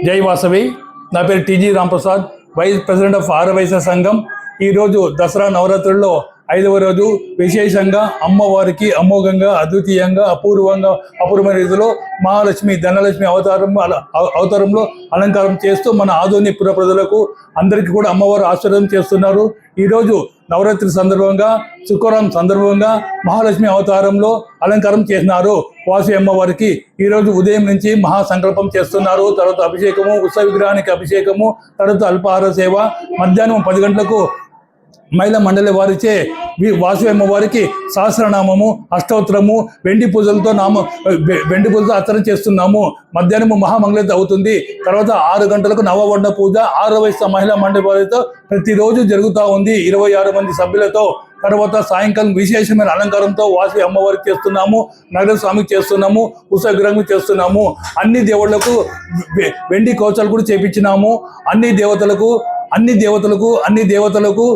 జై వాసవి. నా పేరు TG Ramprasad, vice president of Aryavysya Sangham. ఈరోజు దసరా నవరాత్రుల్లో 5వ రోజు విశేషంగా అమ్మవారికి అమోఘంగా, అద్వితీయంగా, అపూర్వమైన రీతిలో మహాలక్ష్మి, ధనలక్ష్మి అవతారంలో అలంకారం చేస్తూ మన ఆధునిక పుర ప్రజలకు అందరికీ కూడా అమ్మవారు ఆశీర్వాదం చేస్తున్నారు. ఈరోజు నవరాత్రి సందర్భంగా, శుక్రవారం సందర్భంగా మహాలక్ష్మి అవతారంలో అలంకారం చేసినారు. వాసవి అమ్మవారికి ఈరోజు ఉదయం నుంచి మహాసంకల్పం చేస్తున్నారు. తర్వాత అభిషేకము, ఉత్సవ విగ్రహానికి అభిషేకము, తర్వాత అల్పాహార సేవ. మధ్యాహ్నం 10 గంటలకు మహిళా మండలి వారిచే వాసవి అమ్మవారికి సహస్రనామము, అష్టోత్తరము, వెండి పూజలతో అర్చన చేస్తున్నాము. మధ్యాహ్నము మహామంగళత అవుతుంది. తర్వాత 6 గంటలకు నవవర్ణ పూజ ఆర్యవైశ్య మహిళా మండలి వారితో ప్రతిరోజు జరుగుతూ ఉంది, 26 మంది సభ్యులతో. తర్వాత సాయంకాలం విశేషమైన అలంకారంతో వాసవి అమ్మవారికి చేస్తున్నాము, నగర స్వామికి చేస్తున్నాము, ఉత్సవ విగ్రహం చేస్తున్నాము. అన్ని దేవుళ్లకు వెండి కవచాలు కూడా చేపించినాము. అన్ని దేవతలకు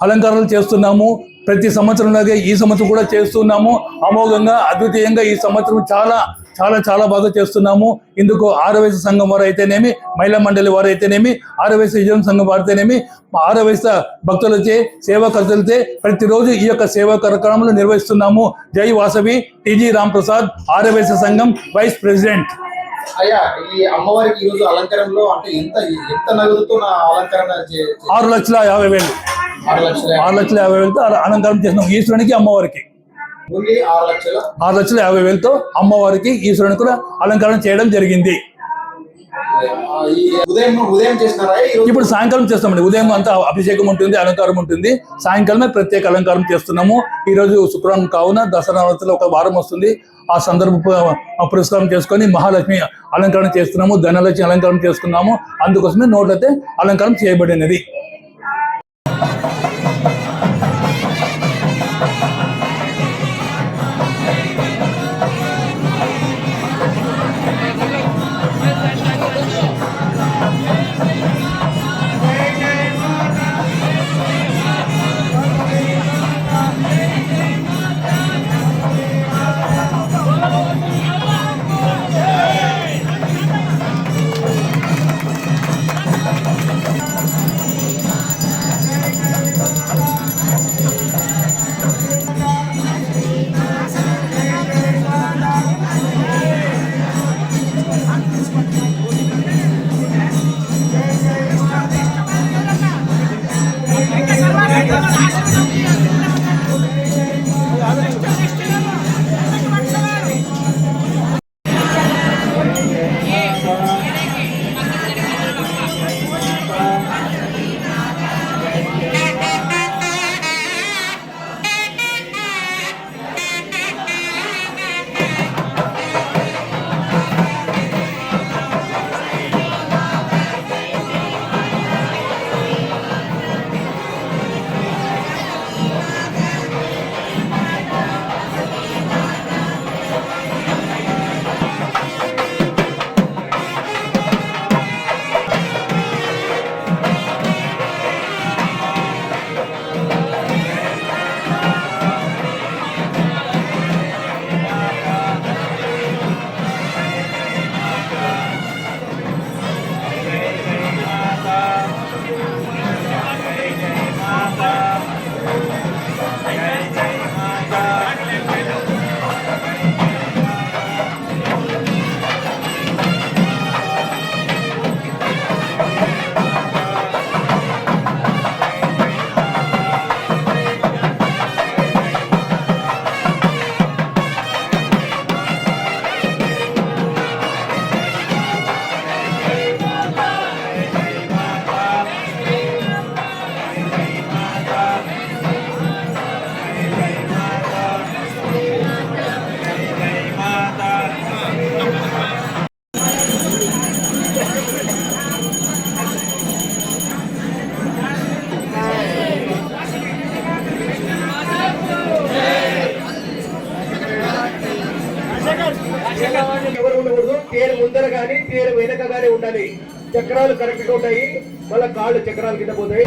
అలంకరణలు చేస్తున్నాము. ప్రతి సంవత్సరంలాగే ఈ సంవత్సరం కూడా చేస్తున్నాము. అమోఘంగా, అద్వితీయంగా ఈ సంవత్సరం చాలా బాగా చేస్తున్నాము. ఇందుకు ఆర్యవైశ్య సంఘం వారు అయితేనేమి, మహిళా మండలి వారు అయితేనేమి, ఆర్యవైశ్య విజయం సంఘం వారితేనేమి, ఆర్యవైశ్య భక్తులచే, సేవాకర్తలచే ప్రతిరోజు ఈ యొక్క సేవా కార్యక్రమాలు నిర్వహిస్తున్నాము. జై వాసవి. టీజీ రాంప్రసాద్, ఆర్యవైశ్య సంఘం వైస్ ప్రెసిడెంట్. అయ్యా, ఈ అమ్మవారికి ఈరోజు అలంకరణలో అంటే ఎంత నగదుతో అలంకరణ? 6,50,000. 6,50,000తో అలంకారం చేసినాం ఈశ్వరునికి, అమ్మవారికి. 6,50,000తో అమ్మవారికి, ఈశ్వరునికి కూడా అలంకరణ చేయడం జరిగింది. ఉదయం చేస్తున్నారా? ఇప్పుడు సాయంకాలం చేస్తామండి. ఉదయం అంతా అభిషేకం ఉంటుంది, అలంకారం ఉంటుంది. సాయంకాలమే ప్రత్యేక అలంకారం చేస్తున్నాము. ఈరోజు శుక్రవారం కావున దసరా నవరాత్రులు ఒక వారం వస్తుంది. ఆ సందర్భ పురస్కారం చేసుకొని మహాలక్ష్మి అలంకరణ చేస్తున్నాము, ధనలక్ష్మి అలంకారం చేసుకున్నాము. అందుకోసమే నోట్లయితే అలంకారం చేయబడినది. ఎవరు ఉండకూడదు. పేరు ముందర కానీ పేరు వెనక కానీ ఉండాలి. చక్రాలు కరెక్ట్ గా ఉంటాయి, మళ్ళీ కాళ్ళు చక్రాల కింద పోతాయి.